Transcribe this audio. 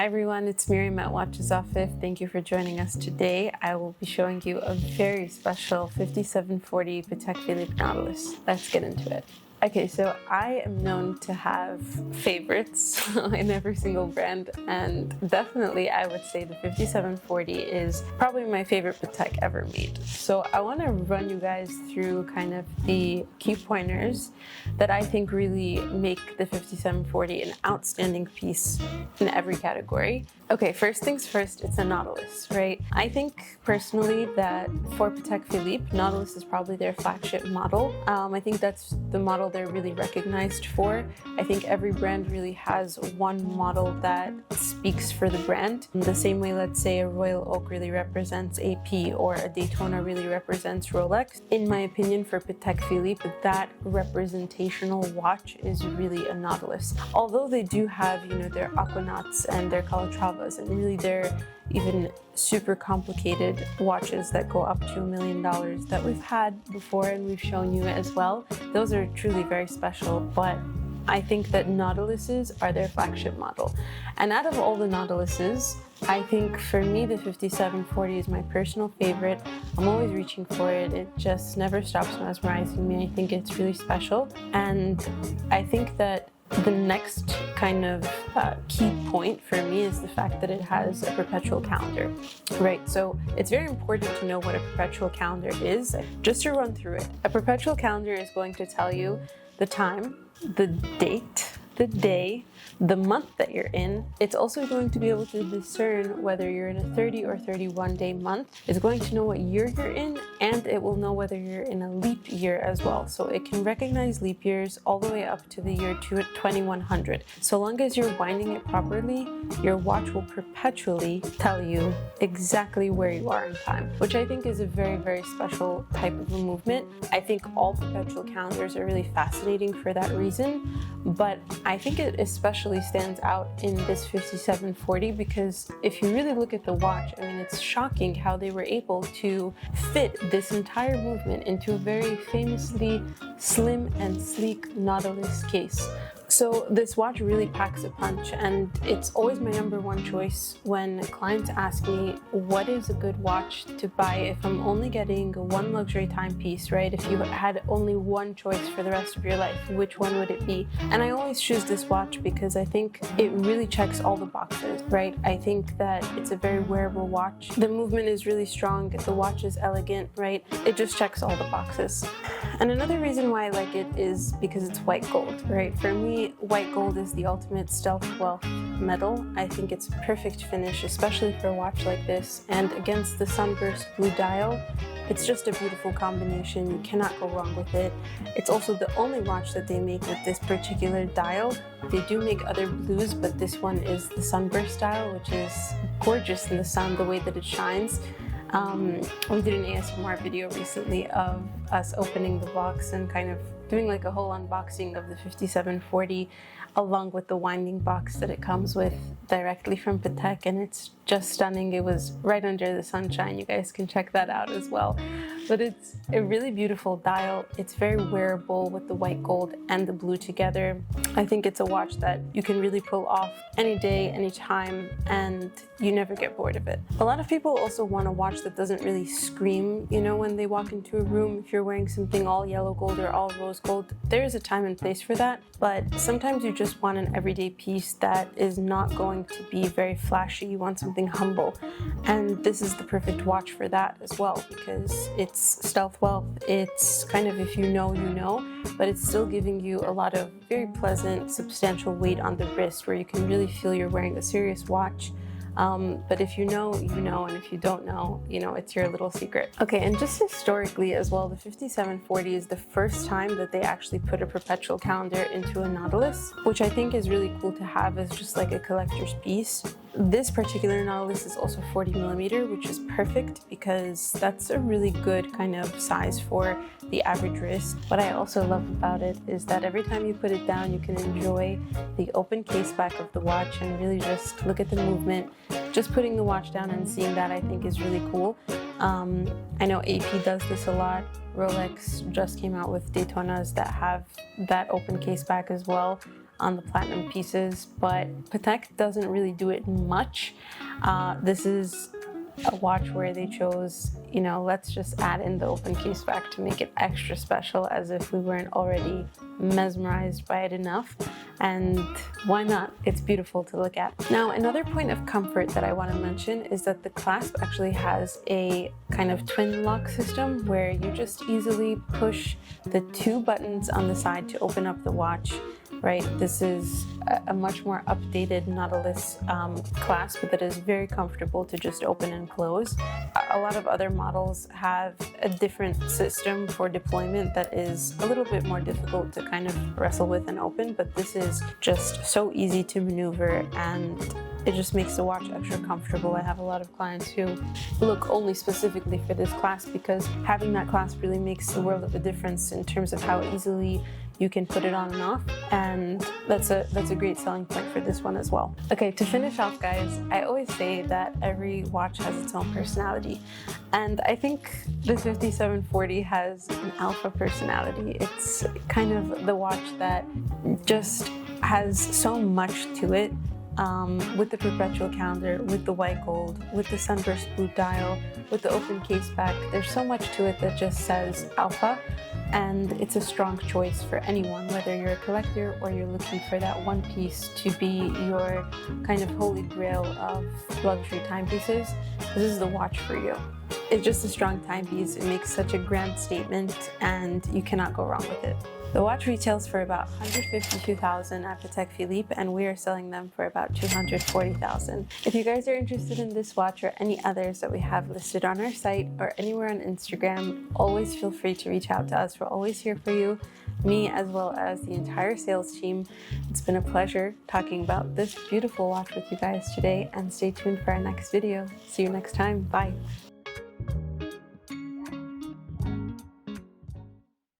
Hi everyone, it's Miriam at Watches Off Fifth. Thank you for joining us today. I will be showing you a very special 5740 Patek Philippe Nautilus. Let's get into it. Okay, so I am known to have favorites in every single brand, and definitely I would say the 5740 is probably my favorite Patek ever made. So I want to run you guys through kind of the key pointers that I think really make the 5740 an outstanding piece in every category. Okay, first things first, it's a Nautilus, right? I think personally that for Patek Philippe, Nautilus is probably their flagship model. I think that's the model they're really recognized for. I think every brand really has one model that speaks for the brand. In the same way, let's say a Royal Oak really represents AP or a Daytona really represents Rolex. In my opinion, for Patek Philippe, that representational watch is really a Nautilus. Although they do have, their Aquanauts and their Calatravas, and really they're even super complicated watches that go up to $1 million that we've had before and we've shown you as well. Those are truly very special, but I think that Nautiluses are their flagship model. And out of all the Nautiluses, I think for me the 5740 is my personal favorite. I'm always reaching for it. It just never stops mesmerizing me. I think it's really special. And I think that the next kind of key point for me is the fact that it has a perpetual calendar, right? So it's very important to know what a perpetual calendar is. Just to run through it, a perpetual calendar is going to tell you the time, the date, the day, the month that you're in. It's also going to be able to discern whether you're in a 30 or 31 day month. It's going to know what year you're in, and it will know whether you're in a leap year as well. So it can recognize leap years all the way up to the year 2100. So long as you're winding it properly, your watch will perpetually tell you exactly where you are in time, which I think is a very, very special type of a movement. I think all perpetual calendars are really fascinating for that reason, but I think it especially stands out in this 5740 because if you really look at the watch, it's shocking how they were able to fit this entire movement into a very famously slim and sleek Nautilus case. So this watch really packs a punch, and it's always my number one choice when clients ask me what is a good watch to buy if I'm only getting one luxury timepiece, right? If you had only one choice for the rest of your life, which one would it be? And I always choose this watch because I think it really checks all the boxes, right? I think that it's a very wearable watch. The movement is really strong. The watch is elegant, right? It just checks all the boxes. And another reason why I like it is because it's white gold, right? For me, white gold is the ultimate stealth wealth metal. I think it's a perfect finish, especially for a watch like this. And against the sunburst blue dial, it's just a beautiful combination. You cannot go wrong with it. It's also the only watch that they make with this particular dial. They do make other blues, but this one is the sunburst style, which is gorgeous in the sun, the way that it shines. We did an ASMR video recently of us opening the box and kind of doing like a whole unboxing of the 5740 along with the winding box that it comes with directly from Patek, and it's just stunning. It was right under the sunshine. You guys can check that out as well. But it's a really beautiful dial. It's very wearable with the white gold and the blue together. I think it's a watch that you can really pull off any day, any time, and you never get bored of it. A lot of people also want a watch that doesn't really scream, when they walk into a room. If you're wearing something all yellow gold or all rose gold, there is a time and place for that. But sometimes you just want an everyday piece that is not going to be very flashy. You want something humble. And this is the perfect watch for that as well, because it's stealth wealth. It's kind of, if you know, you know, but it's still giving you a lot of very pleasant, substantial weight on the wrist where you can really feel you're wearing a serious watch. But if you know, you know, and if you don't know, it's your little secret. Okay, and just historically as well, the 5740 is the first time that they actually put a perpetual calendar into a Nautilus, which I think is really cool to have as just like a collector's piece. This particular Nautilus is also 40 millimeter, which is perfect because that's a really good kind of size for the average wrist. What I also love about it is that every time you put it down, you can enjoy the open case back of the watch and really just look at the movement. Just putting the watch down and seeing that, I think, is really cool. I know AP does this a lot. Rolex just came out with Daytonas that have that open case back as well. on the platinum pieces, but Patek doesn't really do it much. This is a watch where they chose, you know, let's just add in the open case back to make it extra special, as if we weren't already mesmerized by it enough. And why not? It's beautiful to look at. Now, another point of comfort that I want to mention is that the clasp actually has a kind of twin lock system where you just easily push the two buttons on the side to open up the watch. Right, this is a much more updated Nautilus clasp that is very comfortable to just open and close. A lot of other models have a different system for deployment that is a little bit more difficult to kind of wrestle with and open, but this is just so easy to maneuver, and it just makes the watch extra comfortable. I have a lot of clients who look only specifically for this clasp because having that clasp really makes the world of a difference in terms of how easily you can put it on and off, and that's a great selling point for this one as well. Okay, to finish off, guys, I always say that every watch has its own personality, and I think the 5740 has an alpha personality. It's kind of the watch that just has so much to it. With the Perpetual calendar, with the white gold, with the sunburst blue dial, with the open case back, there's so much to it that just says alpha, and it's a strong choice for anyone, whether you're a collector or you're looking for that one piece to be your kind of holy grail of luxury timepieces. This is the watch for you. It's just a strong timepiece. It makes such a grand statement, and you cannot go wrong with it. The watch retails for about $152,000 at Patek Philippe, and we are selling them for about $240,000. If you guys are interested in this watch or any others that we have listed on our site or anywhere on Instagram, always feel free to reach out to us. We're always here for you, me as well as the entire sales team. It's been a pleasure talking about this beautiful watch with you guys today, and stay tuned for our next video. See you next time. Bye.